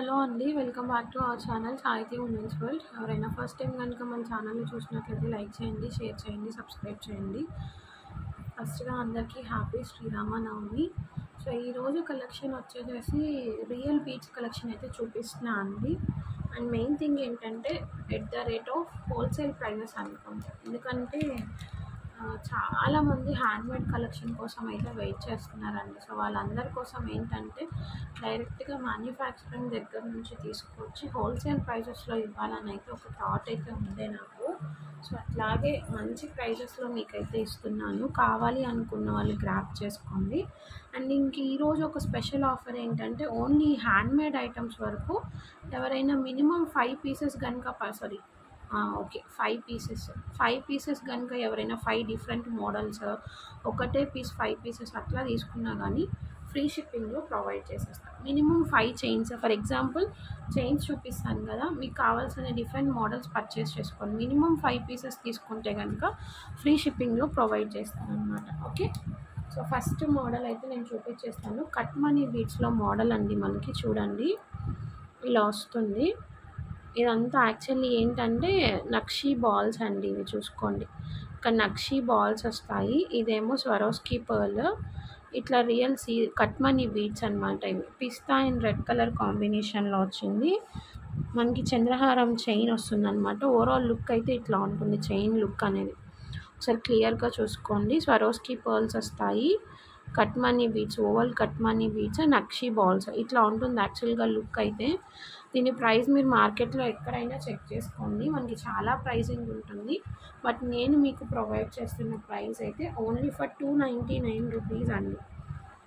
Hello అండి. Welcome back to our channel సాహితీ women's world. ఎవరైనా ఫస్ట్ టైం కనుక మన ఛానల్ని చూసినట్లయితే లైక్ చేయండి, షేర్ చేయండి, సబ్స్క్రైబ్ చేయండి. ఫస్ట్గా అందరికీ హ్యాపీ శ్రీరామనవమి. సో ఈరోజు కలెక్షన్ వచ్చేసేసి రియల్ బీట్స్ కలెక్షన్ అయితే చూపిస్తున్నా అండి. అండ్ మెయిన్ థింగ్ ఏంటంటే at the rate of wholesale prices అనుకుంటా. ఎందుకంటే చాలామంది హ్యాండ్మేడ్ కలెక్షన్ కోసం అయితే వెయిట్ చేస్తున్నారండి. సో వాళ్ళందరి కోసం ఏంటంటే డైరెక్ట్గా మ్యానుఫ్యాక్చరింగ్ దగ్గర నుంచి తీసుకొచ్చి హోల్సేల్ ప్రైజెస్లో ఇవ్వాలని అయితే ఒక థాట్ అయితే ఉండే నాకు. సో అట్లాగే మంచి ప్రైజెస్లో మీకైతే ఇస్తున్నాను. కావాలి అనుకున్న వాళ్ళు గ్రాప్ చేసుకోండి. అండ్ ఇంక ఈరోజు ఒక స్పెషల్ ఆఫర్ ఏంటంటే ఓన్లీ హ్యాండ్మేడ్ ఐటమ్స్ వరకు ఎవరైనా మినిమం 5 పీసెస్ కనుక ఓకే 5 పీసెస్ కనుక ఎవరైనా 5 డిఫరెంట్ మోడల్స్ ఒకటే పీస్ 5 పీసెస్ అట్లా తీసుకున్నా కానీ ఫ్రీ షిప్పింగ్లో ప్రొవైడ్ చేసేస్తాను. Minimum 5 chains, for example chains చూపిస్తాను కదా, మీకు కావాల్సిన డిఫరెంట్ మోడల్స్ పర్చేస్ చేసుకోండి. మినిమం 5 పీసెస్ తీసుకుంటే కనుక ఫ్రీ షిప్పింగ్లో ప్రొవైడ్ చేస్తాను అనమాట. ఓకే, సో ఫస్ట్ మోడల్ అయితే నేను చూపించేస్తాను. కట్ మనీ బీట్స్లో మోడల్ అండి. మనకి చూడండి ఇలా వస్తుంది. ఇదంతా యాక్చువల్లీ ఏంటంటే నక్షీ బాల్స్ అండి. ఇవి చూసుకోండి, ఇక్కడ నక్షీ బాల్స్ వస్తాయి. ఇదేమో స్వరోస్కీ పర్ల్. ఇట్లా రియల్ కట్ మనీ బీడ్స్ అనమాట. ఇవి పిస్తా అండ్ రెడ్ కలర్ కాంబినేషన్లో వచ్చింది. మనకి చంద్రహారం చైన్ వస్తుంది అనమాట. ఓవరాల్ లుక్ అయితే ఇట్లా ఉంటుంది చైన్ లుక్ అనేది. ఒకసారి క్లియర్గా చూసుకోండి. స్వరోస్కీ పర్ల్స్ వస్తాయి, cut money beads, oval cut money beads, nakshi balls ఇట్లా ఉంటుంది యాక్చువల్గా లుక్ అయితే. దీని ప్రైస్ మీరు మార్కెట్లో ఎక్కడైనా చెక్ చేసుకోండి, మనకి చాలా ప్రైసింగ్ ఉంటుంది. బట్ నేను మీకు ప్రొవైడ్ చేస్తున్న ప్రైస్ అయితే ఓన్లీ ఫర్ 299 రూపీస్ అండి.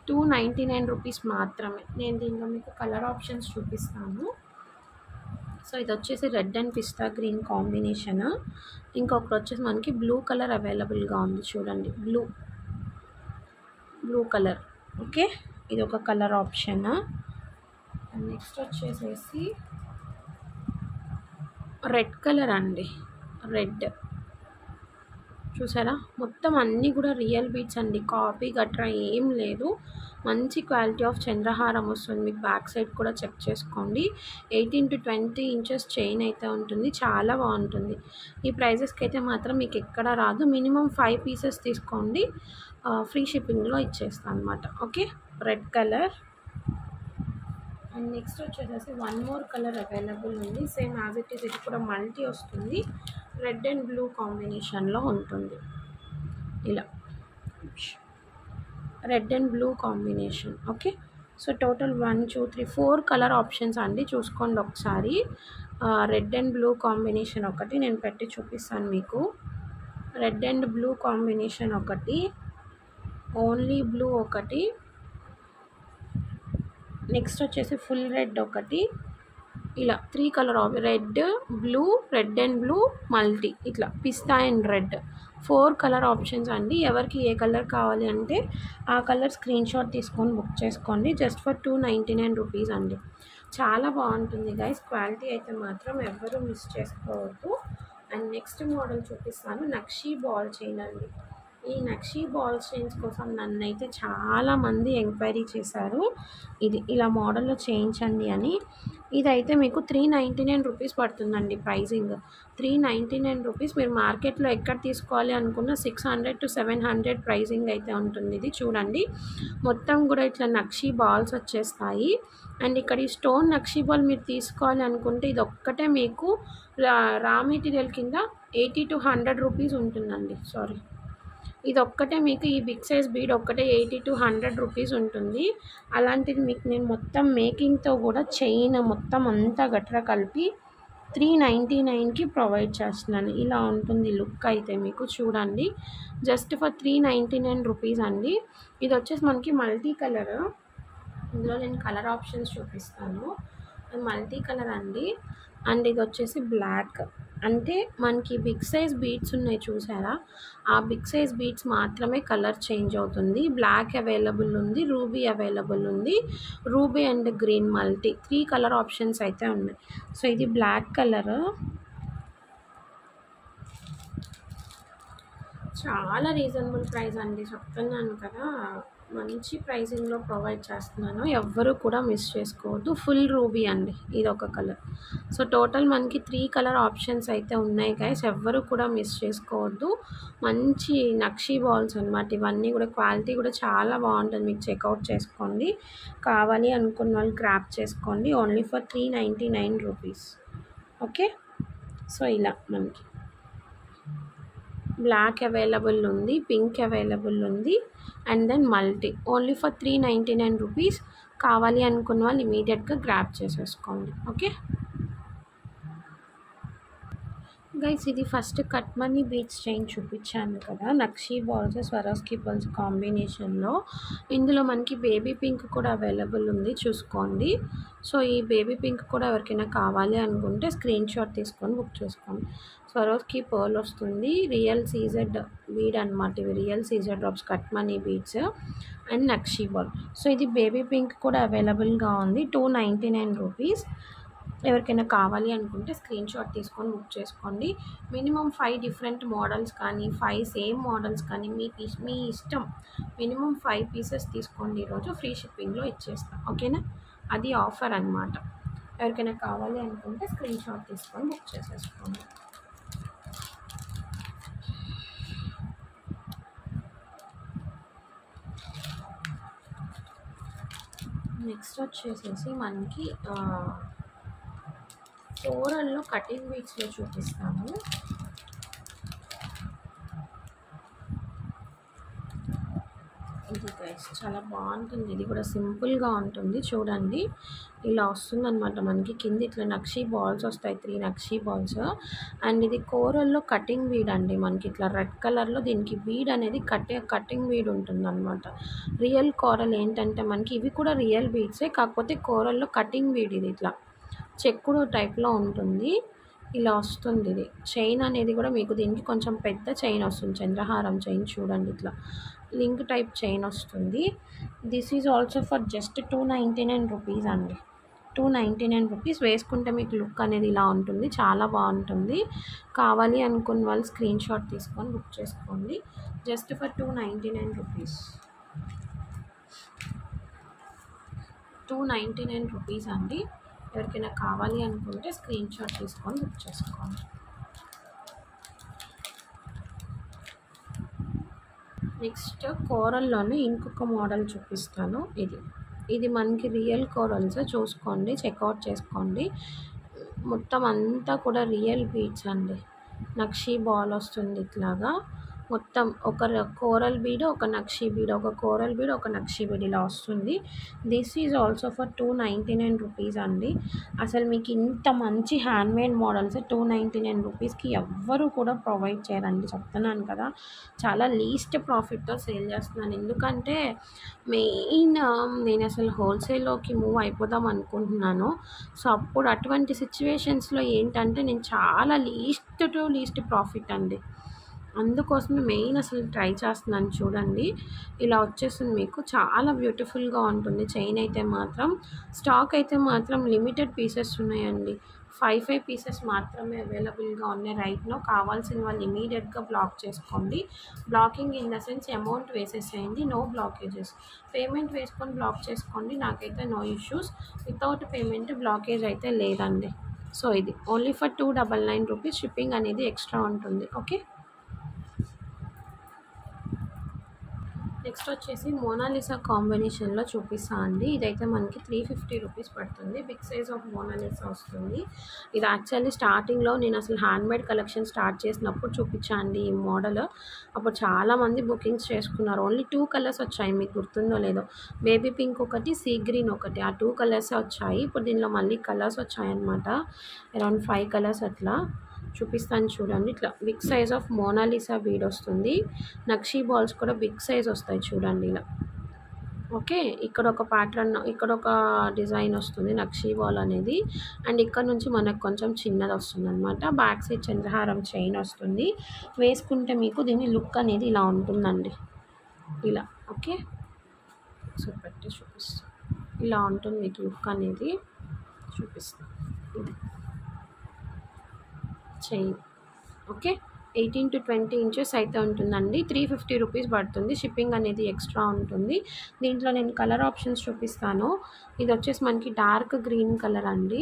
299 రూపీస్ మాత్రమే. నేను దీంట్లో మీకు కలర్ ఆప్షన్స్ చూపిస్తాను. సో ఇది వచ్చేసి red and pista green combination. ఇంకొకటి వచ్చేసి మనకి బ్లూ కలర్ అవైలబుల్గా ఉంది. చూడండి బ్లూ కలర్. ఓకే, ఇది ఒక కలర్ ఆప్షన్. నెక్స్ట్ వచ్చేసేసి రెడ్ కలర్ అండి. రెడ్ చూసారా, మొత్తం అన్నీ కూడా రియల్ బీట్స్ అండి. కాపీ గట్రా ఏం లేదు. మంచి క్వాలిటీ ఆఫ్ చంద్రహారం వస్తుంది. మీకు బ్యాక్ సైడ్ కూడా చెక్ చేసుకోండి. 18 to 20 ఇంచెస్ చైన్ అయితే ఉంటుంది. చాలా బాగుంటుంది. ఈ ప్రైజెస్కి అయితే మాత్రం మీకు ఎక్కడ రాదు. మినిమం 5 పీసెస్ తీసుకోండి, ఫ్రీ షిప్పింగ్లో ఇచ్చేస్తాను అనమాట. Okay, red colour. And next వచ్చేసేసి వన్ మోర్ కలర్ అవైలబుల్ ఉంది. Same as it is. ఇది కూడా మల్టీ వస్తుంది. రెడ్ అండ్ బ్లూ కాంబినేషన్లో ఉంటుంది. ఇలా red and blue combination. Okay, so total 1 2 3 4 colour options అండి. చూసుకోండి ఒకసారి. రెడ్ అండ్ బ్లూ కాంబినేషన్ ఒకటి నేను పెట్టి చూపిస్తాను మీకు. రెడ్ అండ్ బ్లూ కాంబినేషన్ ఒకటి, ఓన్లీ బ్లూ ఒకటి, నెక్స్ట్ వచ్చేసి ఫుల్ రెడ్ ఒకటి. ఇలా 3 colour red blue, red and blue multi, ఇట్లా పిస్తా అండ్ రెడ్ 4 కలర్ ఆప్షన్స్ అండి. ఎవరికి ఏ కలర్ కావాలి అంటే ఆ కలర్ స్క్రీన్ షాట్ తీసుకొని బుక్ చేసుకోండి. జస్ట్ ఫర్ 299 రూపీస్ అండి. చాలా బాగుంటుంది గైస్. క్వాలిటీ అయితే మాత్రం ఎవ్వరూ మిస్ చేసుకోవద్దు. అండ్ నెక్స్ట్ మోడల్ చూపిస్తాను. నక్షీ బాల్ చైన్ అండి. ఈ నక్షీ బాల్ చైన్స్ కోసం నన్నైతే చాలామంది ఎంక్వైరీ చేశారు. ఇది ఇలా మోడల్లో చేయించండి అని. ఇదైతే మీకు 399 రూపీస్ పడుతుందండి ప్రైజింగ్. 399 రూపీస్. మీరు మార్కెట్లో ఎక్కడ తీసుకోవాలి అనుకున్న 600 to 700 ప్రైజింగ్ అయితే ఉంటుంది. ఇది చూడండి, మొత్తం కూడా ఇట్లా నక్షీ బాల్స్ వచ్చేస్తాయి. అండ్ ఇక్కడ ఈ స్టోన్ నక్షీ బాల్ మీరు తీసుకోవాలి అనుకుంటే ఇది ఒక్కటే మీకు రా మెటీరియల్ కింద 80 to 100 రూపీస్ ఉంటుందండి. సారీ, ఇది ఒక్కటే మీకు ఈ బిగ్ సైజ్ బీడ్ ఒక్కటే 80 to 100 రూపీస్ ఉంటుంది. అలాంటిది మీకు నేను మొత్తం మేకింగ్తో కూడా చైన్ మొత్తం అంతా గట్రా కలిపి 399కి ప్రొవైడ్ చేస్తున్నాను. ఇలా ఉంటుంది లుక్ అయితే మీకు. చూడండి, జస్ట్ ఫర్ 399 రూపీస్ అండి. ఇది వచ్చేసి మనకి మల్టీ కలర్. ఇందులో నేను కలర్ ఆప్షన్స్ చూపిస్తాను. మల్టీ కలర్ అండి. అండ్ ఇది వచ్చేసి బ్లాక్. అంటే మనకి బిగ్ సైజ్ బీడ్స్ ఉన్నాయి చూసారా, ఆ బిగ్ సైజ్ బీడ్స్ మాత్రమే కలర్ చేంజ్ అవుతుంది. బ్లాక్ అవైలబుల్ ఉంది, రూబీ అవైలబుల్ ఉంది, ruby and green multi 3 colour options అయితే ఉన్నాయి. సో ఇది బ్లాక్ కలర్. చాలా రీజనబుల్ ప్రైస్ అండి. చెప్తున్నాను కదా, మంచి ప్రైజింగ్లో ప్రొవైడ్ చేస్తున్నాను, ఎవ్వరూ కూడా మిస్ చేసుకోవద్దు. ఫుల్ రూబీ అండి, ఇది ఒక కలర్. సో టోటల్ మనకి 3 కలర్ ఆప్షన్స్ అయితే ఉన్నాయి గైస్, ఎవ్వరూ కూడా మిస్ చేసుకోవద్దు. మంచి నక్షీ బాల్స్ అనమాట ఇవన్నీ కూడా, క్వాలిటీ కూడా చాలా బాగుంటుంది, మీకు చెక్అవుట్ చేసుకోండి. కావాలి అనుకున్న వాళ్ళు గ్రాప్ చేసుకోండి. Only for 399 rupees. Okay, so ఇలా మనకి బ్లాక్ అవైలబుల్ ఉంది, పింక్ అవైలబుల్ ఉంది, and then multi. Only for 399 rupees. కావాలి అనుకున్న వాళ్ళు ఇమీడియట్గా గ్రాప్ చేసేసుకోండి. ఓకే గైస్, ఇది first cut money beads chain చూపించాను కదా, నక్షీ బాల్స్ స్వరోస్కి బాల్స్ కాంబినేషన్లో. ఇందులో మనకి బేబీ పింక్ కూడా అవైలబుల్ ఉంది, చూసుకోండి. సో ఈ బేబీ పింక్ కూడా ఎవరికైనా కావాలి అనుకుంటే స్క్రీన్ షాట్ తీసుకొని బుక్ చేసుకోండి. స్వరోస్కి పర్ల్ వస్తుంది, రియల్ సీజెడ్ బీడ్ అనమాట, ఇవి real CZ drops cut money beads and nakshi ball. So ఇది బేబీ పింక్ కూడా అవైలబుల్గా ఉంది, 299 రూపీస్. ఎవరికైనా కావాలి అనుకుంటే స్క్రీన్ షాట్ తీసుకొని బుక్ చేసుకోండి. మినిమం 5 డిఫరెంట్ మోడల్స్ కానీ 5 సేమ్ మోడల్స్ కానీ మీ ఇష్టం. మినిమం 5 పీసెస్ తీసుకోండి, ఈరోజు ఫ్రీ షిప్పింగ్లో ఇచ్చేస్తాం. ఓకేనా, అది ఆఫర్ అనమాట. ఎవరికైనా కావాలి అనుకుంటే స్క్రీన్ షాట్ తీసుకొని బుక్ చేసేసుకోండి. నెక్స్ట్ వచ్చేసేసి మనకి కోరల్లో కటింగ్ బీడ్స్లో చూపిస్తాను. ఇది గైస్ చాలా బాగుంటుంది, ఇది కూడా సింపుల్గా ఉంటుంది. చూడండి, ఇలా వస్తుంది అనమాట మనకి. కింద ఇట్లా నక్షీ బాల్స్ వస్తాయి, 3 నక్షీ బాల్స్. అండ్ ఇది కోరల్లో కటింగ్ బీడ్ అండి, మనకి ఇట్లా రెడ్ కలర్లో దీనికి బీడ్ అనేది కటింగ్ బీడ్ ఉంటుంది అనమాట. రియల్ కోరల్ ఏంటంటే మనకి ఇవి కూడా రియల్ బీడ్సే, కాకపోతే కోరల్లో కటింగ్ బీడ్ ఇది ఇట్లా చెక్కుడు టైప్లో ఉంటుంది. ఇలా వస్తుంది ఇది. చైన్ అనేది కూడా మీకు దీనికి కొంచెం పెద్ద చైన్ వస్తుంది, చంద్రహారం చైన్. చూడండి, ఇట్లా లింక్ టైప్ చైన్ వస్తుంది. This is also for just 299 rupees అండి. 299 రూపీస్. వేసుకుంటే మీకు లుక్ అనేది ఇలా ఉంటుంది, చాలా బాగుంటుంది. కావాలి అనుకున్న వాళ్ళు స్క్రీన్ షాట్ తీసుకొని బుక్ చేసుకోండి, జస్ట్ ఫర్ 299 రూపీస్. 299 రూపీస్ అండి. ఎవరికైనా కావాలి అనుకుంటే స్క్రీన్ షాట్ తీసుకొని బుక్ చేసుకోండి. నెక్స్ట్ కోరల్లోనే ఇంకొక మోడల్ చూపిస్తాను. ఇది మనకి రియల్ కోరల్స్, చూసుకోండి, చెక్అవుట్ చేసుకోండి. మొత్తం అంతా కూడా రియల్ బీడ్స్ అండి. నక్షీ బాల్ వస్తుంది ఇట్లాగా, మొత్తం ఒక కోరల్ బీడ్, ఒక నక్షీ బీడ్, ఒక కోరల్ బీడ్, ఒక నక్షీ బీడ్ ఇలా వస్తుంది. This is also for 299 rupees అండి. అసలు మీకు ఇంత మంచి హ్యాండ్మేడ్ మోడల్స్ 299 రూపీస్కి ఎవ్వరూ కూడా ప్రొవైడ్ చేయరండి, చెప్తున్నాను కదా. చాలా లీస్ట్ ప్రాఫిట్తో సేల్ చేస్తున్నాను, ఎందుకంటే మెయిన్ నేను అసలు హోల్సేల్లోకి మూవ్ అయిపోదాం అనుకుంటున్నాను. సో అప్పుడు అటువంటి సిచ్యువేషన్స్లో ఏంటంటే నేను చాలా లీస్ట్ ప్రాఫిట్ అండి, అందుకోసమే మెయిన్ అసలు ట్రై చేస్తున్నాను. చూడండి, ఇలా వచ్చేస్తుంది మీకు, చాలా బ్యూటిఫుల్గా ఉంటుంది. చైన్ అయితే మాత్రం, స్టాక్ అయితే మాత్రం లిమిటెడ్ పీసెస్ ఉన్నాయండి. 5 పీసెస్ మాత్రమే అవైలబుల్గా ఉన్నాయి రైట్ నో. కావాల్సిన వాళ్ళు ఇమీడియట్గా బ్లాక్ చేసుకోండి. Blocking in the sense amount వేసేసేయండి, నో బ్లాకేజెస్. పేమెంట్ వేసుకొని బ్లాక్ చేసుకోండి, నాకైతే no issues. Without payment blockage అయితే లేదండి. సో ఇది ఓన్లీ ఫర్ 299 రూపీస్. షిప్పింగ్ అనేది ఎక్స్ట్రా ఉంటుంది. ఓకే, నెక్స్ట్ వచ్చేసి మోనాలిసా కాంబినేషన్లో చూపిస్తా అండి. ఇదైతే మనకి 350 రూపీస్ పడుతుంది. బిగ్ సైజ్ ఆఫ్ మోనాలిసా వస్తుంది. ఇది యాక్చువల్లీ స్టార్టింగ్లో నేను అసలు హ్యాండ్మేడ్ కలెక్షన్ స్టార్ట్ చేసినప్పుడు చూపించా అండి ఈ మోడల్. అప్పుడు చాలామంది బుకింగ్స్ చేసుకున్నారు. ఓన్లీ 2 కలర్స్ వచ్చాయి, మీకు గుర్తుందో లేదో, బేబీ పింక్ ఒకటి, సీ గ్రీన్ ఒకటి, ఆ 2 కలర్సే వచ్చాయి. ఇప్పుడు దీనిలో మళ్ళీ కలర్స్ వచ్చాయన్నమాట, అరౌండ్ 5 కలర్స్ అట్లా చూపిస్తాను. చూడండి, ఇట్లా big size of Mona Lisa bead వస్తుంది. నక్షీ బాల్స్ కూడా బిగ్ సైజ్ వస్తాయి, చూడండి ఇలా. ఓకే, ఇక్కడ ఒక ప్యాటర్న్, ఇక్కడ ఒక డిజైన్ వస్తుంది నక్షీ బాల్ అనేది, అండ్ ఇక్కడ నుంచి మనకు కొంచెం చిన్నది వస్తుంది అనమాట. బ్యాక్ సైడ్ చంద్రహారం చైన్ వస్తుంది. వేసుకుంటే మీకు దీని లుక్ అనేది ఇలా ఉంటుందండి, ఇలా. ఓకే, సో పెట్టి చూపిస్తాను, ఇలా ఉంటుంది మీకు లుక్ అనేది, చూపిస్తాను. ఇది చైన్. ఓకే, 18 to 20 ఇంచెస్ అయితే ఉంటుందండి. 350 రూపీస్ పడుతుంది. షిప్పింగ్ అనేది ఎక్స్ట్రా ఉంటుంది. దీంట్లో నేను కలర్ ఆప్షన్స్ చూపిస్తాను. ఇది వచ్చేసి మనకి డార్క్ గ్రీన్ కలర్ అండి.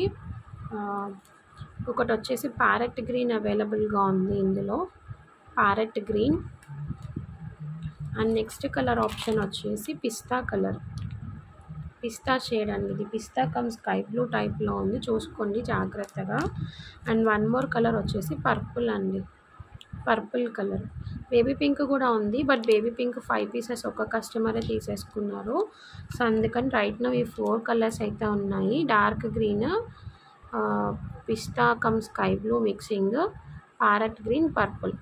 ఒకటి వచ్చేసి ప్యారెట్ గ్రీన్ అవైలబుల్గా ఉంది ఇందులో, parrot green. And next colour option వచ్చేసి పిస్తా కలర్, పిస్తా షేడ్ అండి. ఇది పిస్తా కమ్ స్కై బ్లూ టైప్లో ఉంది, చూసుకోండి జాగ్రత్తగా. అండ్ వన్ మోర్ కలర్ వచ్చేసి పర్పుల్ అండి, పర్పుల్ కలర్. బేబీ పింక్ కూడా ఉంది, బట్ బేబీ పింక్ 5 పీసెస్ ఒక కస్టమరే తీసేసుకున్నారు. సో అందుకని రైట్ నో ఈ 4 కలర్స్ అయితే ఉన్నాయి. Dark green, pista come sky blue mixing, parrot green, purple,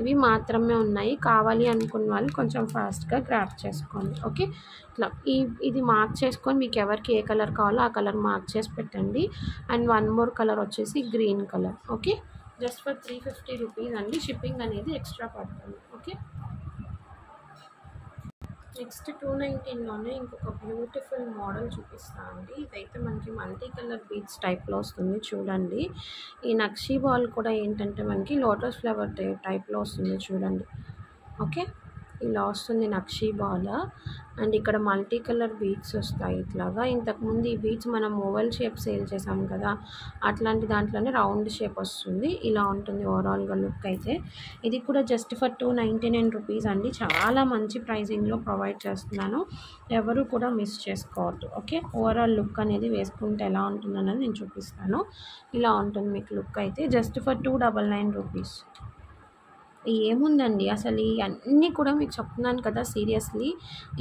ఇవి మాత్రమే ఉన్నాయి. కావాలి అనుకున్న వాళ్ళు కొంచెం ఫాస్ట్గా గ్రాప్ చేసుకోండి. ఓకే, ఇట్లా ఇది మార్క్ చేసుకొని మీకు ఎవరికి ఏ కలర్ కావాలో ఆ కలర్ మార్క్ చేసి పెట్టండి. అండ్ వన్ మోర్ కలర్ వచ్చేసి green colour. Okay, just for 350 rupees అండి. షిప్పింగ్ అనేది ఎక్స్ట్రా పడుతుంది. ఓకే, నెక్స్ట్ 219లోనే ఇంకొక బ్యూటిఫుల్ మోడల్ చూపిస్తాను అండి. ఇదైతే మనకి మల్టీ కలర్ బీడ్స్ టైప్లో వస్తుంది చూడండి. ఈ నక్షీ బాల్ కూడా ఏంటంటే మనకి లోటస్ ఫ్లవర్ టైప్లో వస్తుంది చూడండి. ఓకే, ఇలా వస్తుంది నక్షీ బాల్. అండ్ ఇక్కడ మల్టీ కలర్ బీడ్స్ వస్తాయి ఇట్లాగా. ఇంతకుముందు ఈ బీడ్స్ మనం ఓవల్ షేప్ సేల్ చేసాం కదా, అట్లాంటి దాంట్లోనే రౌండ్ షేప్ వస్తుంది. ఇలా ఉంటుంది ఓవరాల్గా లుక్ అయితే. ఇది కూడా జస్ట్ ఫర్ 299 రూపీస్ అండి. చాలా మంచి ప్రైజింగ్లో ప్రొవైడ్ చేస్తున్నాను, ఎవరు కూడా మిస్ చేసుకోవద్దు. ఓకే, ఓవరాల్ లుక్ అనేది వేసుకుంటే ఎలా ఉంటుందన్నది నేను చూపిస్తాను. ఇలా ఉంటుంది మీకు లుక్ అయితే, జస్ట్ ఫర్ 299 రూపీస్. ఏముందండి అసలు ఈ అన్నీ కూడా మీకు చెప్తున్నాను కదా, సీరియస్లీ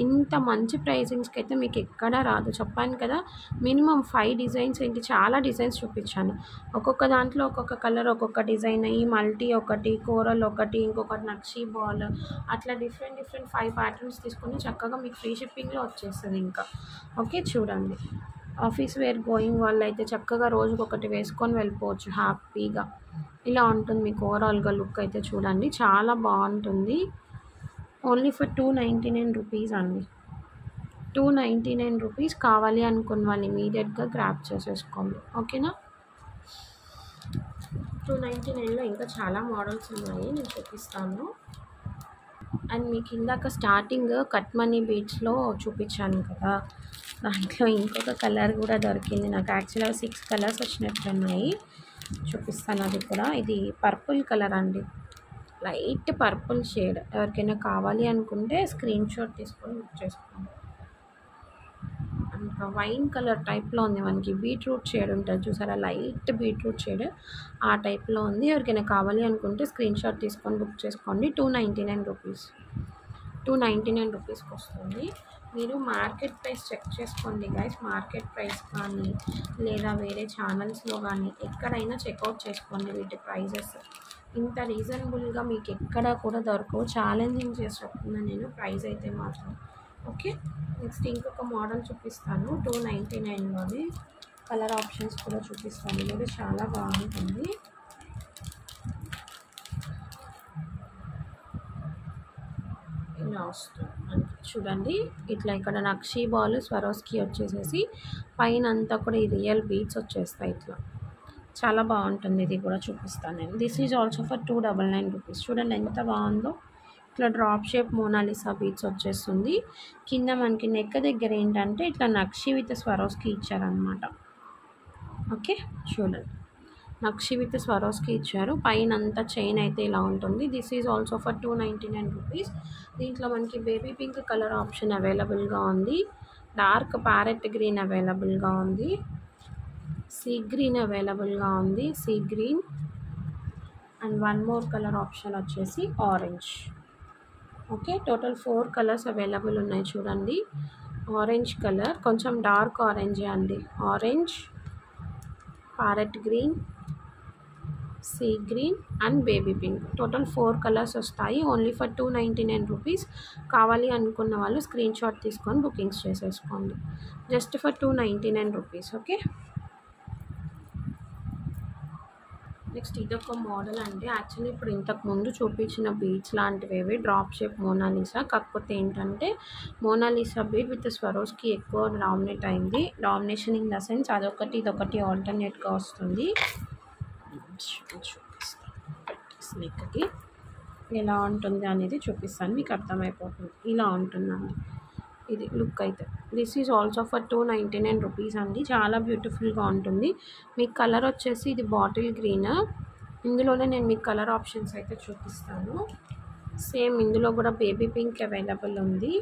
ఇంత మంచి ప్రైజింగ్స్కి అయితే మీకు ఎక్కడా రాదు. చెప్పాను కదా, మినిమం 5 డిజైన్స్ ఏంటి, చాలా డిజైన్స్ చూపించాను. ఒక్కొక్క దాంట్లో ఒక్కొక్క కలర్, ఒక్కొక్క డిజైన్, ఈ మల్టీ ఒకటి, కోరల్ ఒకటి, ఇంకొకటి నక్షీ బాల్, అట్లా డిఫరెంట్ 5 ప్యాటర్న్స్ తీసుకొని చక్కగా మీకు ఫ్రీ షిప్పింగ్లో వచ్చేస్తుంది ఇంకా. ఓకే, చూడండి ఆఫీస్ వేర్ గోయింగ్ వాళ్ళు అయితే చక్కగా రోజుకొకటి వేసుకొని వెళ్ళిపోవచ్చు హ్యాపీగా. ఇలా ఉంటుంది మీకు ఓవరాల్గా లుక్ అయితే చూడండి, చాలా బాగుంటుంది. ఓన్లీ ఫర్ 299 రూపీస్ అండి. 299 రూపీస్. కావాలి అనుకున్న వాళ్ళు ఇమీడియట్గా గ్రాప్ చేసేసుకోండి. ఓకేనా, 299లో ఇంకా చాలా మోడల్స్ ఉన్నాయి, నేను చూపిస్తాను. అండ్ మీకు ఇందాక స్టార్టింగ్ కట్ మనీ బీడ్స్లో చూపించాను కదా, దాంట్లో ఇంకొక కలర్ కూడా దొరికింది నాకు. యాక్చువల్గా 6 కలర్స్ వచ్చినట్టున్నాయి, చూపిస్తాను అది కూడా. ఇది పర్పుల్ కలర్ అండి, లైట్ పర్పుల్ షేడ్. ఎవరికైనా కావాలి అనుకుంటే స్క్రీన్ షాట్ తీసుకొని బుక్ చేసుకోండి. ఇంకా వైన్ కలర్ టైప్లో ఉంది మనకి, బీట్రూట్ షేడ్ ఉంటుంది చూసారా, లైట్ బీట్రూట్ షేడ్ ఆ టైప్లో ఉంది. ఎవరికైనా కావాలి అనుకుంటే స్క్రీన్ షాట్ తీసుకొని బుక్ చేసుకోండి. 299 రూపీస్, 299 రూపీస్కి వస్తుంది. మీరు మార్కెట్ ప్రైస్ చెక్ చేసుకోండి గైస్. మార్కెట్ ప్రైస్ కానీ లేదా వేరే ఛానల్స్లో కానీ ఎక్కడైనా చెక్అవుట్ చేసుకోండి వీటి ప్రైజెస్. ఇంత రీజనబుల్గా మీకు ఎక్కడా కూడా దొరకవు. ఛాలెంజింగ్ చేసి చెప్తున్నాను నేను ప్రైస్ అయితే మాత్రం. ఓకే, నెక్స్ట్ ఇంకొక మోడల్ చూపిస్తాను 299లోనే. కలర్ ఆప్షన్స్ కూడా చూపిస్తాను, ఇది కూడా చాలా బాగుంటుంది. ఇలా వస్తుంది చూడండి, ఇట్లా ఇక్కడ నక్షీ బాల్ స్వరోస్కి వచ్చేసేసి పైన అంతా కూడా ఈ రియల్ బీడ్స్ వచ్చేస్తాయి ఇట్లా. చాలా బాగుంటుంది, ఇది కూడా చూపిస్తాను నేను. This is also for 299 rupees. చూడండి ఎంత బాగుందో, ఇట్లా డ్రాప్ షేప్ మోనాలిసా బీడ్స్ వచ్చేస్తుంది. కింద మనకి నెక్ దగ్గర ఏంటంటే ఇట్లా నక్షి విత్ స్వరోస్కి ఇచ్చారనమాట. ఓకే, చూడండి నక్షి విత్ స్వరోస్కి ఇచ్చారు. పైన అంతా చైన్ అయితే ఇలా ఉంటుంది. This is also for 299 rupees. దీంట్లో మనకి బేబీ పింక్ కలర్ ఆప్షన్ అవైలబుల్గా ఉంది, డార్క్ ప్యారెట్ గ్రీన్ అవైలబుల్గా ఉంది, సీ గ్రీన్ అవైలబుల్గా ఉంది, sea green. And one more colour option వచ్చేసి orange. Okay, total 4 colours available ఉన్నాయి చూడండి. ఆరెంజ్ కలర్ కొంచెం డార్క్ ఆరెంజే అండి, orange, parrot green, sea green and baby pink. Total 4 colours వస్తాయి. Only for 299 rupees. కావాలి అనుకున్న వాళ్ళు స్క్రీన్ షాట్ తీసుకొని బుకింగ్స్ చేసేసుకోండి. Just for 299 rupees. Okay, next ఇదొక మోడల్ అండి. యాక్చువల్లీ ఇప్పుడు ఇంతకుముందు చూపించిన బీడ్స్ లాంటివి డ్రాప్ షేప్ మోనాలిసా, కాకపోతే ఏంటంటే మోనాలిసా బీడ్ విత్ స్వరోస్కి ఎక్కువ డామినేట్ అయింది. డామినేషన్ ఇన్ ద సెన్స్ అదొకటి ఇదొకటి ఆల్టర్నేట్గా వస్తుంది. చూపిస్తాను నెక్కి. ఎలా ఉంటుంది అనేది చూపిస్తాను, మీకు అర్థమైపోతుంది. ఇలా ఉంటుందండి ఇది లుక్ అయితే. This is also for 299 rupees అండి. చాలా బ్యూటిఫుల్గా ఉంటుంది. మీకు కలర్ వచ్చేసి ఇది బాటిల్ గ్రీన్. ఇందులోనే నేను మీకు కలర్ ఆప్షన్స్ అయితే చూపిస్తాను. సేమ్ ఇందులో కూడా బేబీ పింక్ అవైలబుల్ ఉంది,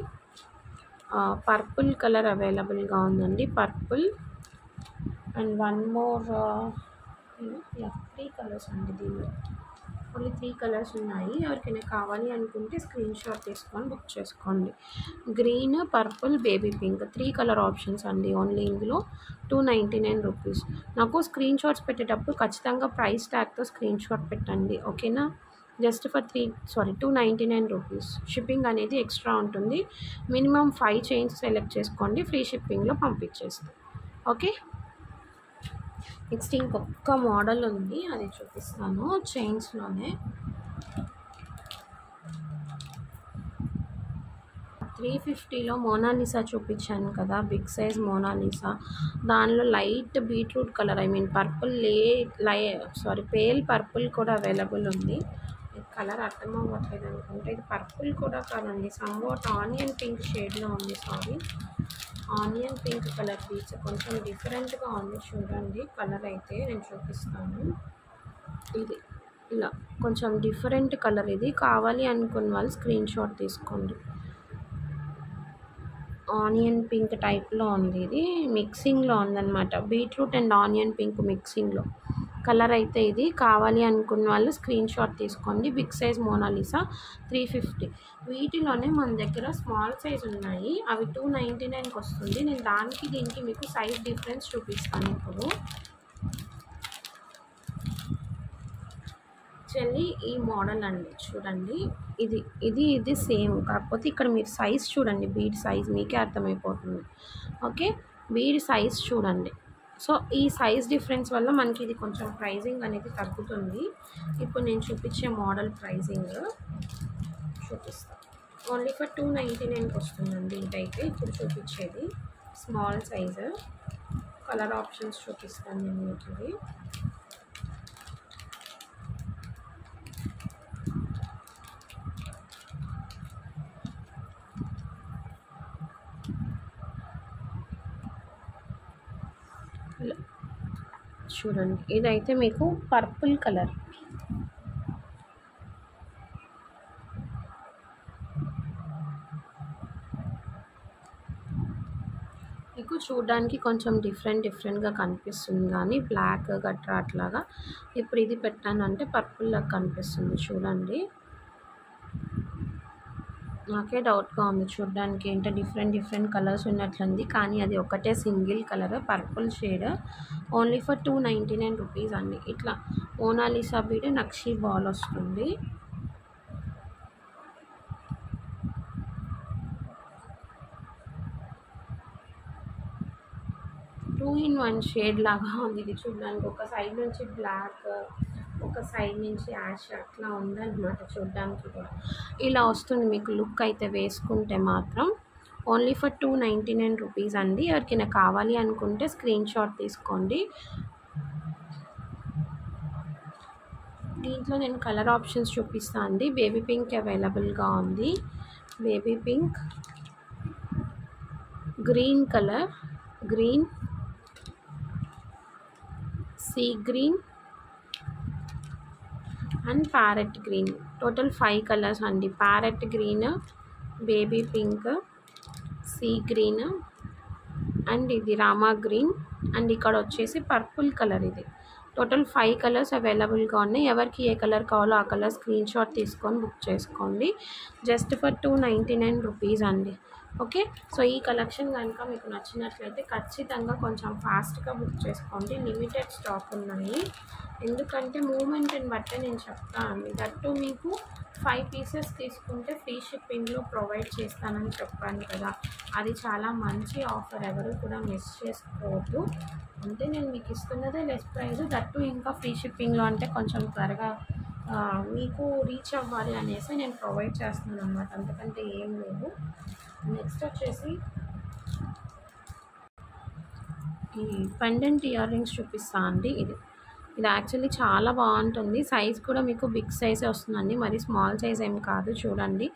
పర్పుల్ కలర్ అవైలబుల్గా ఉందండి, purple and one more 3 colours అండి. దీనిలో ఓన్లీ 3 కలర్స్ ఉన్నాయి. ఎవరికైనా కావాలి అనుకుంటే స్క్రీన్ షాట్ తీసుకొని బుక్ చేసుకోండి. Green, purple, baby pink 3 colour options అండి ఓన్లీ ఇందులో. 299 రూపీస్. నాకు స్క్రీన్ షాట్స్ పెట్టేటప్పుడు ఖచ్చితంగా ప్రైస్ ట్యాగ్తో స్క్రీన్ షాట్ పెట్టండి, ఓకేనా. Just for 299 rupees. షిప్పింగ్ అనేది ఎక్స్ట్రా ఉంటుంది. మినిమం 5 చైన్స్ సెలెక్ట్ చేసుకోండి, ఫ్రీ షిప్పింగ్లో పంపించేస్తాం, ఓకే. నెక్స్ట్ ఇంకొక మోడల్ ఉంది, అది చూపిస్తాను చైన్స్లోనే. 350లో మోనాలిసా చూపించాను కదా, బిగ్ సైజ్ మోనాలిసా. దానిలో light beetroot colour, purple pale purple కూడా అవైలబుల్ ఉంది. కలర్ అర్థం అవ్వట్లేదు అనుకుంటే ఇది పర్పుల్ కూడా కాదండి, సమ్వాట్ ఆనియన్ పింక్ షేడ్లో ఉంది. ఆనియన్ పింక్ కలర్ పీస్ కొంచెం డిఫరెంట్గా ఉంది చూడండి. కలర్ అయితే నేను చూపిస్తాను. ఇది ఇలా కొంచెం డిఫరెంట్ కలర్. ఇది కావాలి అనుకున్న వాళ్ళు స్క్రీన్ షాట్ తీసుకోండి. ఆనియన్ పింక్ టైప్లో ఉంది, ఇది మిక్సింగ్లో ఉందన్నమాట. బీట్రూట్ అండ్ ఆనియన్ పింక్ మిక్సింగ్లో కలర్ అయితే ఇది. కావాలి అనుకున్న వాళ్ళు స్క్రీన్ షాట్ తీసుకోండి. Big size Mona Lisa 350. వీటిలోనే మన దగ్గర స్మాల్ సైజ్ ఉన్నాయి, అవి 299కి వస్తుంది. నేను దానికి దీనికి మీకు సైజ్ డిఫరెన్స్ చూపిస్తాను ఇప్పుడు. యాక్చువల్లీ ఈ మోడల్ అండి చూడండి, ఇది సేమ్, కాకపోతే ఇక్కడ మీరు సైజ్ చూడండి, బీడ్ సైజ్ మీకే అర్థమైపోతుంది, ఓకే. బీడ్ సైజ్ చూడండి. సో ఈ సైజ్ డిఫరెన్స్ వల్ల మనకి ఇది కొంచెం ప్రైజింగ్ అనేది తగ్గుతుంది. ఇప్పుడు నేను చూపించే మోడల్ ప్రైజింగ్ చూపిస్తాను. ఓన్లీ ఫర్ 299కి వస్తుందండి ఇదైతే. ఇప్పుడు చూపించేది స్మాల్ సైజు. కలర్ ఆప్షన్స్ చూపిస్తాను నేను మీకు. ఇది చూడండి, ఇదైతే మీకు పర్పుల్ కలర్. మీకు చూడడానికి కొంచెం డిఫరెంట్గా కనిపిస్తుంది, కానీ బ్లాక్ గట్రా అట్లాగా. ఇప్పుడు ఇది పెట్టానంటే పర్పుల్ లాగా కనిపిస్తుంది చూడండి. నాకే డౌట్గా ఉంది చూడడానికి, ఏంటో డిఫరెంట్ కలర్స్ ఉన్నట్లుంది, కానీ అది ఒకటే single colour purple shade. Only for 299 rupees అండి. ఇట్లా మోనాలిసా బీడ్ నక్షి బాల్ వస్తుంది. టూ ఇన్ వన్ షేడ్ లాగా ఉంది ఇది చూడడానికి. ఒక సైడ్ నుంచి బ్లాక్, ఒక సైడ్ నుంచి యాష్ అట్లా ఉందన్నమాట చూడడానికి కూడా. ఇలా వస్తుంది మీకు లుక్ అయితే వేసుకుంటే మాత్రం. ఓన్లీ ఫర్ 299 రూపీస్ అండి. ఎవరికైనా కావాలి అనుకుంటే స్క్రీన్ షాట్ తీసుకోండి. దీంట్లో నేను కలర్ ఆప్షన్స్ చూపిస్తాను అండి. బేబీ పింక్ అవైలబుల్గా ఉంది, baby pink, green colour, green, sea green and parrot green. Total 5 colours అండి. Parrot green, baby pink, sea green and ఇది రామా గ్రీన్ అండ్ ఇక్కడ వచ్చేసి పర్పుల్ కలర్. ఇది టోటల్ 5 కలర్స్ అవైలబుల్గా ఉన్నాయి. ఎవరికి ఏ కలర్ కావాలో ఆ కలర్ స్క్రీన్ షాట్ తీసుకొని బుక్ చేసుకోండి. జస్ట్ ఫర్ 299 రూపీస్ అండి, ఓకే. సో ఈ కలెక్షన్ కనుక మీకు నచ్చినట్లయితే ఖచ్చితంగా కొంచెం ఫాస్ట్గా బుక్ చేసుకోండి. లిమిటెడ్ స్టాక్ ఉన్నాయి, ఎందుకంటే మూమెంట్ని బట్టే నేను చెప్తాను అండి. దట్టు మీకు 5 పీసెస్ తీసుకుంటే ఫ్రీ షిప్పింగ్లో ప్రొవైడ్ చేస్తానని చెప్పాను కదా, అది చాలా మంచి ఆఫర్. ఎవరు కూడా మిస్ చేసుకోవద్దు. అంటే నేను మీకు ఇస్తున్నదే లెస్ ప్రైస్, దట్టు ఇంకా ఫ్రీ షిప్పింగ్లో అంటే కొంచెం త్వరగా మీకు రీచ్ అవ్వాలి అనేసి నేను ప్రొవైడ్ చేస్తున్నాను అన్నమాట, అంతకంటే ఏం లేదు. నెక్స్ట్ వచ్చేసి ఈ పెండెంట్ ఇయర్ రింగ్స్ చూపిస్తాను అండి. ఇది ఇది యాక్చువల్లీ చాలా బాగుంటుంది. సైజ్ కూడా మీకు బిగ్ సైజే వస్తుందండి, మరి స్మాల్ సైజ్ ఏం కాదు. చూడండి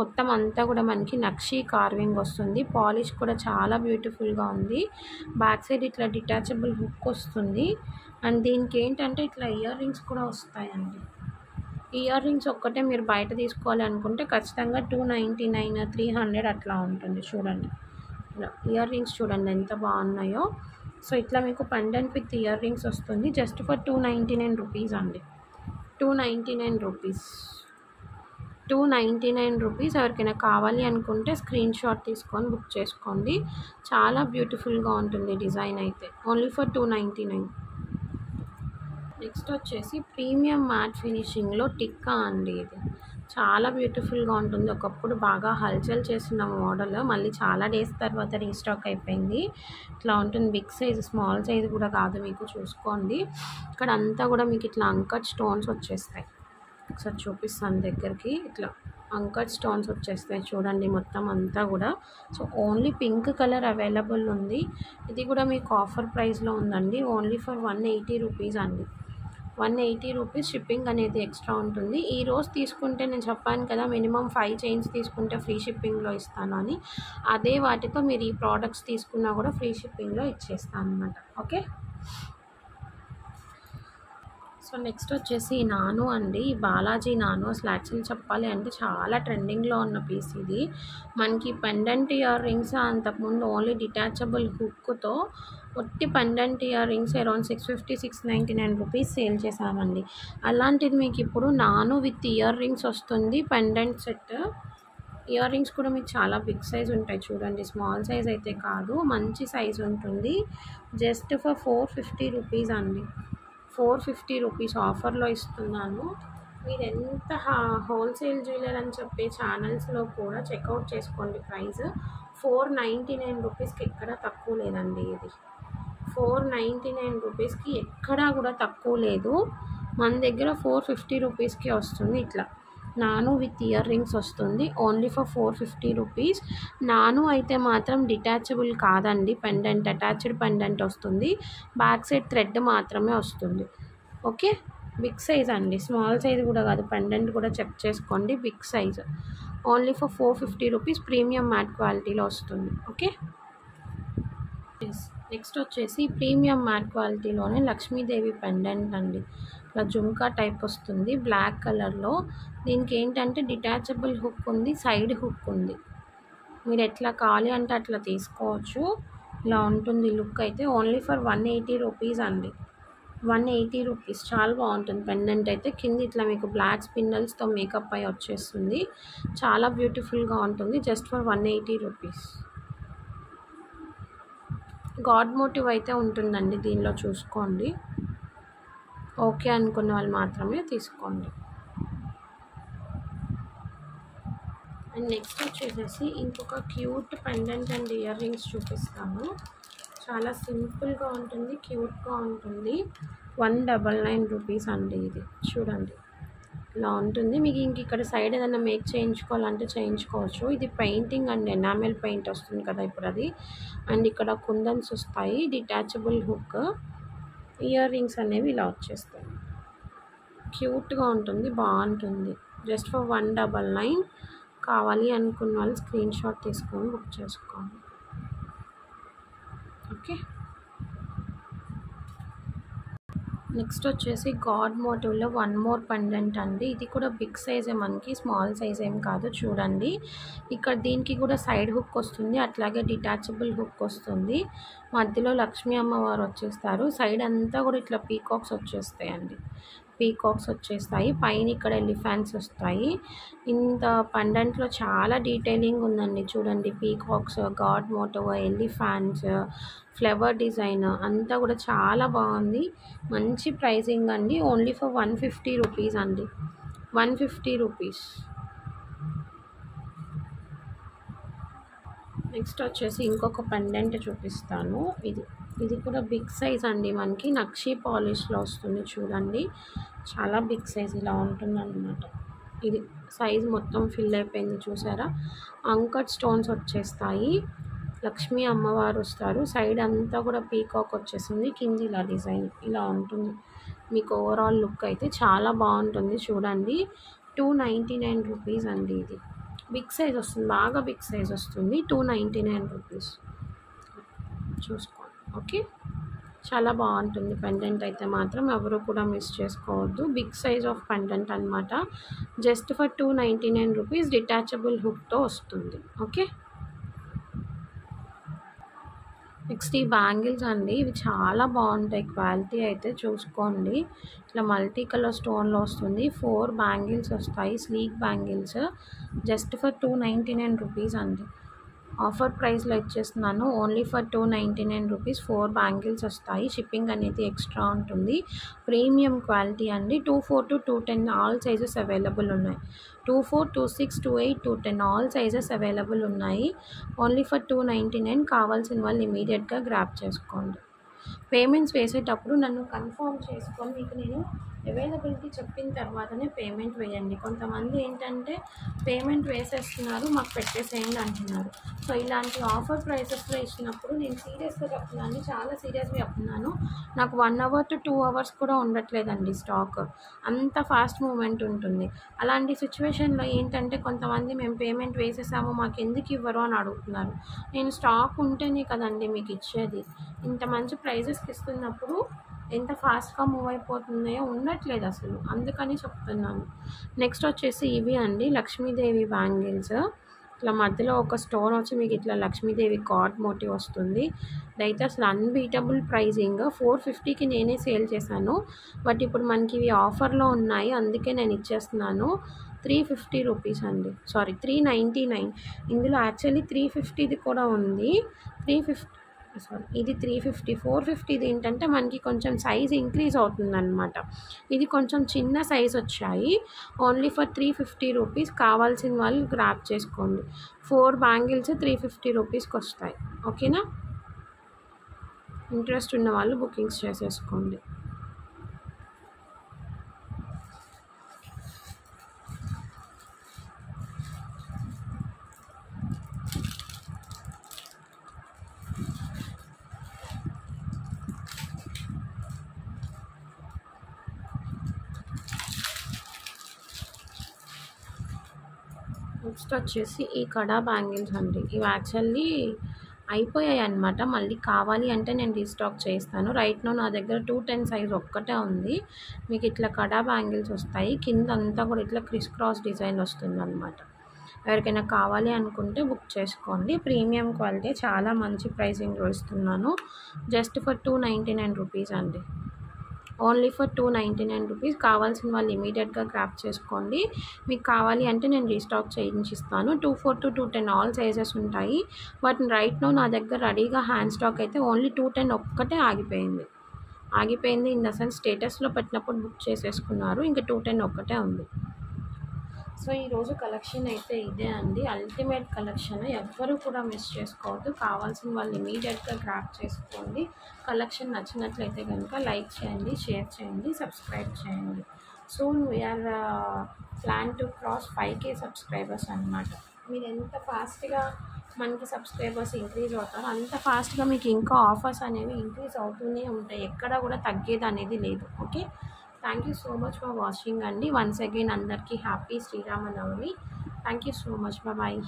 మొత్తం అంతా కూడా మనకి నక్షి కార్వింగ్ వస్తుంది. పాలిష్ కూడా చాలా బ్యూటిఫుల్గా ఉంది. బ్యాక్ సైడ్ ఇట్లా డిటాచబుల్ హుక్ వస్తుంది. అండ్ దీనికి ఏంటంటే ఇట్లా ఇయర్ రింగ్స్ కూడా వస్తాయండి. ఇయర్ రింగ్స్ ఒక్కటే మీరు బయట తీసుకోవాలి అనుకుంటే ఖచ్చితంగా 299 300 అట్లా ఉంటుంది. చూడండి ఇలా ఇయర్ రింగ్స్ చూడండి ఎంత బాగున్నాయో. సో ఇట్లా మీకు పెండెంట్ విత్ ఇయర్ రింగ్స్ వస్తుంది. జస్ట్ ఫర్ 299 రూపీస్ అండి. 299 రూపీస్, 299 రూపీస్. ఎవరికైనా కావాలి అనుకుంటే స్క్రీన్ షాట్ తీసుకొని బుక్ చేసుకోండి. చాలా బ్యూటిఫుల్గా ఉంటుంది డిజైన్ అయితే. Only for 299. నెక్స్ట్ వచ్చేసి ప్రీమియం మ్యాట్ ఫినిషింగ్లో టిక్కా అండి. ఇది చాలా బ్యూటిఫుల్గా ఉంటుంది. ఒకప్పుడు బాగా హల్చల్ చేసిన మోడల్ మళ్ళీ చాలా డేస్ తర్వాత రీస్టాక్ అయిపోయింది. ఇట్లా ఉంటుంది. బిగ్ సైజ్, స్మాల్ సైజ్ కూడా కాదు. మీకు చూసుకోండి ఇక్కడ అంతా కూడా మీకు ఇట్లా అంకట్ స్టోన్స్ వచ్చేస్తాయి. ఒకసారి చూపిస్తాను దగ్గరికి. ఇట్లా అంకట్ స్టోన్స్ వచ్చేస్తాయి చూడండి మొత్తం అంతా కూడా. So only pink colour available ఉంది. ఇది కూడా మీకు ఆఫర్ ప్రైస్లో ఉందండి. ఓన్లీ ఫర్ 180 రూపీస్ అండి. 180 రూపీస్. షిప్పింగ్ అనేది ఎక్స్ట్రా ఉంటుంది. ఈ రోజు తీసుకుంటే నేను చెప్పాను కదా మినిమం 5 చైన్స్ తీసుకుంటే ఫ్రీ షిప్పింగ్లో ఇస్తాను అని. అదే వాటితో మీరు ఈ ప్రోడక్ట్స్ తీసుకున్నా కూడా ఫ్రీ షిప్పింగ్లో ఇచ్చేస్తాను అనమాట. ఓకే. సో నెక్స్ట్ వచ్చేసి నాను అండి. బాలాజీ నాను అసలు యాక్చువల్లీ చెప్పాలి అంటే చాలా ట్రెండింగ్లో ఉన్న పీస్ ఇది. మనకి పెండెంట్ ఇయర్ రింగ్స్ అంతకుముందు ఓన్లీ డిటాచబుల్ హుక్తో ఒట్టి pendant ear rings around 650 699 rupees sale చేశామండి. అలాంటిది మీకు ఇప్పుడు నాను విత్ ఇయర్ రింగ్స్ వస్తుంది. పెండెంట్ సెట్ ఇయర్ రింగ్స్ కూడా మీకు చాలా బిగ్ సైజ్ ఉంటాయి చూడండి. స్మాల్ సైజ్ అయితే కాదు, మంచి సైజ్ ఉంటుంది. జస్ట్ ఫర్ 450 రూపీస్ అండి. 450 రూపీస్ ఆఫర్లో ఇస్తున్నాను. మీరు ఎంత హోల్సేల్ జ్యువెలర్ అని చెప్పే ఛానల్స్లో కూడా చెక్అవుట్ చేసుకోండి. ప్రైస్ 499 రూపీస్కి ఎక్కడా తక్కువ లేదండి. ఇది 499 రూపీస్కి ఎక్కడా కూడా తక్కువ లేదు. మన దగ్గర 450 రూపీస్కి వస్తుంది. ఇట్లా నాను విత్ ఇయర్ రింగ్స్ వస్తుంది. Only for 450 rupees. నాను అయితే మాత్రం డిటాచబుల్ కాదండి. పెండెంట్, అటాచ్డ్ పెండెంట్ వస్తుంది. బ్యాక్ సైడ్ థ్రెడ్ మాత్రమే వస్తుంది. ఓకే. బిగ్ సైజ్ అండి, స్మాల్ సైజ్ కూడా కాదు. పెండెంట్ కూడా చెక్ చేసుకోండి. Big size. Only for 450 rupees. Premium matte క్వాలిటీలో వస్తుంది. ఓకే. నెక్స్ట్ వచ్చేసి ప్రీమియం మ్యాట్ క్వాలిటీలోనే లక్ష్మీదేవి పెండెంట్ అండి. ఇట్లా జుంకా టైప్ వస్తుంది బ్లాక్ కలర్లో. దీనికి ఏంటంటే డిటాచబుల్ హుక్ ఉంది, సైడ్ హుక్ ఉంది. మీరు ఎట్లా కావాలి అంటే అట్లా తీసుకోవచ్చు. ఇలా ఉంటుంది లుక్ అయితే. ఓన్లీ ఫర్ 180 రూపీస్ అండి. 180 రూపీస్. చాలా బాగుంటుంది పెండెంట్ అయితే. కింద ఇట్లా మీకు బ్లాక్ స్పిన్నల్స్తో మేకప్ అయి వచ్చేస్తుంది. చాలా బ్యూటిఫుల్గా ఉంటుంది. Just for 180 rupees. God motif అయితే ఉంటుందండి దీనిలో, చూసుకోండి. ఓకే అనుకున్న వాళ్ళు మాత్రమే తీసుకోండి. అండ్ నెక్స్ట్ వచ్చేసేసి ఇంకొక cute pendant and ear rings చూపిస్తాను. చాలా సింపుల్గా ఉంటుంది, క్యూట్గా ఉంటుంది. 199 రూపీస్ అండి. ఇది చూడండి ఇలా ఉంటుంది. మీకు ఇంక ఇక్కడ సైడ్ ఏదైనా మేక్ చేయించుకోవాలంటే చేయించుకోవచ్చు. ఇది పెయింటింగ్ అండ్ ఎనామెల్ పెయింట్ వస్తుంది కదా ఇప్పుడు అది. అండ్ ఇక్కడ కుందన్స్ వస్తాయి, డిటాచబుల్ హుక్. ఇయర్ రింగ్స్ అనేవి ఇలా వచ్చేస్తాయి. క్యూట్గా ఉంటుంది, బాగుంటుంది. Just for 199. కావాలి అనుకున్న వాళ్ళు స్క్రీన్ షాట్ తీసుకొని బుక్ చేసుకోండి. ఓకే. నెక్స్ట్ వచ్చేసి గాడ్ మోటివ్లో వన్ మోర్ పెండెంట్ అండి. ఇది కూడా బిగ్ సైజే మనకి, స్మాల్ సైజ్ ఏం కాదు. చూడండి ఇక్కడ దీనికి కూడా సైడ్ హుక్ వస్తుంది, అట్లాగే డిటాచబుల్ హుక్ వస్తుంది. మధ్యలో లక్ష్మీ అమ్మవారు వచ్చేస్తారు. సైడ్ అంతా కూడా ఇట్లా పీకాక్స్ వచ్చేస్తాయండి. పీకాక్స్ వచ్చేస్తాయి. పైన ఇక్కడ ఎలిఫెంట్స్ వస్తాయి. ఇంత పెండెంట్లో చాలా డీటెయిలింగ్ ఉందండి. చూడండి peacocks, god motif, elephants, flower design అంతా కూడా చాలా బాగుంది. మంచి ప్రైసింగ్ అండి. ఓన్లీ ఫర్ 150 రూపీస్ అండి. 150 రూపీస్. నెక్స్ట్ వచ్చేసి ఇంకొక పెండెంట్ చూపిస్తాను. ఇది కూడా బిగ్ సైజ్ అండి. మనకి నక్షి పాలిష్లో వస్తుంది. చూడండి చాలా బిగ్ సైజ్ ఇలా ఉంటుందన్నమాట. ఇది సైజ్ మొత్తం ఫిల్ అయిపోయింది చూసారా. అంకట్ స్టోన్స్ వచ్చేస్తాయి. లక్ష్మీ అమ్మవారు వస్తారు. సైడ్ అంతా కూడా పీకాక్ వచ్చేసింది. కింద ఇలా డిజైన్ ఇలా ఉంటుంది. మీకు ఓవరాల్ లుక్ అయితే చాలా బాగుంటుంది. చూడండి 299 రూపీస్ అండి. ఇది బిగ్ సైజ్ వస్తుంది, బాగా బిగ్ సైజ్ వస్తుంది. 299 రూపీస్ చూసుకోండి. ఓకే, చాలా బాగుంటుంది. పెండెంట్ అయితే మాత్రం ఎవరు కూడా మిస్ చేసుకోవద్దు. బిగ్ సైజ్ ఆఫ్ పెండెంట్ అనమాట. జస్ట్ ఫర్ 299 రూపీస్ డిటాచబుల్ హుక్తో వస్తుంది. ఓకే, నెక్స్ట్ ఈ బ్యాంగిల్స్ అండి. ఇవి చాలా బాగుంటాయి. క్వాలిటీ అయితే చూసుకోండి. ఇట్లా మల్టీ కలర్ స్టోన్లో వస్తుంది. 4 బ్యాంగిల్స్ వస్తాయి, sleek bangles. Just for 299 rupees అండి. ఆఫర్ ప్రైస్లో ఇచ్చేస్తున్నాను. ఓన్లీ ఫర్ 299 రూపీస్ 4 బ్యాంగిల్స్ వస్తాయి. షిప్పింగ్ అనేది ఎక్స్ట్రా ఉంటుంది. ప్రీమియం క్వాలిటీ అండి. 24 to 210 ఆల్ సైజెస్ అవైలబుల్ ఉన్నాయి. 24, 26, 28, 210 ఆల్ సైజెస్ అవైలబుల్ ఉన్నాయి. Only for 299. కావాల్సిన వాళ్ళు ఇమీడియట్గా గ్రాప్ చేసుకోండి. పేమెంట్స్ వేసేటప్పుడు నన్ను కన్ఫర్మ్ చేసుకొని మీకు నేను అవైలబిలిటీ చెప్పిన తర్వాతనే పేమెంట్ వేయండి. కొంతమంది ఏంటంటే పేమెంట్ వేసేస్తున్నారు, మాకు పెట్టేసేయండి అంటున్నారు. సో ఇలాంటి ఆఫర్ ప్రైసెస్లో ఇచ్చినప్పుడు నేను సీరియస్గా చెప్తున్నాను, చాలా సీరియస్గా చెప్తున్నాను. నాకు 1 hour to 2 hours కూడా ఉండట్లేదండి స్టాక్. అంత ఫాస్ట్ మూమెంట్ ఉంటుంది. అలాంటి సిచ్యువేషన్లో ఏంటంటే కొంతమంది మేము పేమెంట్ వేసేసాము, మాకు ఎందుకు ఇవ్వరు అని అడుగుతున్నారు. నేను స్టాక్ ఉంటేనే కదండి మీకు ఇచ్చేది. ఇంత మంచి ప్రైజెస్కి ఇస్తున్నప్పుడు ఎంత ఫాస్ట్గా మూవ్ అయిపోతున్నాయో ఉండట్లేదు అసలు, అందుకని చెప్తున్నాను. నెక్స్ట్ వచ్చేసి ఇవి అండి, లక్ష్మీదేవి బ్యాంగిల్స్. ఇట్లా మధ్యలో ఒక స్టోన్ వచ్చి మీకు ఇట్లా లక్ష్మీదేవి గాడ్ మోటివ్ వస్తుంది. ఇదైతే అసలు అన్బీటబుల్ ప్రైజింగ్. 450కి నేనే సేల్ చేశాను, బట్ ఇప్పుడు మనకి ఇవి ఆఫర్లో ఉన్నాయి, అందుకే నేను ఇచ్చేస్తున్నాను. 350 రూపీస్ అండి, సారీ 399. ఇందులో యాక్చువల్లీ 350ది కూడా ఉంది. 350, సారీ ఇది 350. 450ది ఏంటంటే మనకి కొంచెం సైజ్ ఇంక్రీజ్ అవుతుందన్నమాట. ఇది కొంచెం చిన్న సైజ్ వచ్చాయి. Only for 350 rupees. కావాల్సిన వాళ్ళు గ్రాప్ చేసుకోండి. 4 బ్యాంగిల్స్ 350 రూపీస్కి వస్తాయి. ఓకేనా, ఇంట్రెస్ట్ ఉన్న వాళ్ళు బుకింగ్స్ చేసేసుకోండి. నెక్స్ట్ వచ్చేసి ఈ కడా బ్యాంగిల్స్ అండి. ఇవి యాక్చువల్లీ అయిపోయాయి అన్నమాట. మళ్ళీ కావాలి అంటే నేను రీస్టాక్ చేస్తాను. రైట్ నో నా దగ్గర 210 సైజ్ ఒక్కటే ఉంది. మీకు ఇట్లా కడా బ్యాంగిల్స్ వస్తాయి. కింద అంతా కూడా ఇట్లా క్రిస్ క్రాస్ డిజైన్ వస్తుంది అనమాట. ఎవరికైనా కావాలి అనుకుంటే బుక్ చేసుకోండి. ప్రీమియం క్వాలిటీ, చాలా మంచి ప్రైసింగ్లో ఇస్తున్నాను. జస్ట్ ఫర్ 299 రూపీస్ అండి. Only for 299 rupees. కావాల్సిన వాళ్ళు ఇమీడియట్గా గ్రాప్ చేసుకోండి. మీకు కావాలి అంటే నేను రీస్టాక్ చేయించిస్తాను. 24 to 210 ఆల్ సైజెస్ ఉంటాయి. బట్ రైట్ నో నా దగ్గర రెడీగా హ్యాండ్ స్టాక్ అయితే ఓన్లీ 210 ఒక్కటే ఆగిపోయింది. ఇన్ ద సెన్స్ స్టేటస్లో పెట్టినప్పుడు బుక్ చేసేసుకున్నారు. ఇంకా 210 ఒక్కటే ఉంది. సో ఈరోజు కలెక్షన్ అయితే ఇదే అండి, అల్టిమేట్ కలెక్షన్. ఎవ్వరూ కూడా మిస్ చేసుకోవద్దు. కావాల్సిన వాళ్ళు ఇమీడియట్గా గ్రాప్ చేసుకోండి. కలెక్షన్ నచ్చినట్లయితే కనుక లైక్ చేయండి, షేర్ చేయండి, సబ్స్క్రైబ్ చేయండి. Soon we are plan to cross 5K subscribers అనమాట. మీరు ఎంత ఫాస్ట్గా మనకి సబ్స్క్రైబర్స్ ఇంక్రీజ్ అవుతారో అంత ఫాస్ట్గా మీకు ఇంకా ఆఫర్స్ అనేవి ఇంక్రీజ్ అవుతూనే ఉంటాయి. ఎక్కడ కూడా తగ్గేది అనేది లేదు. Okay, thank you so much for watching అండి. వన్స్ అగైన్ అందరికీ happy Sriramanavami. Thank you so much. Bye.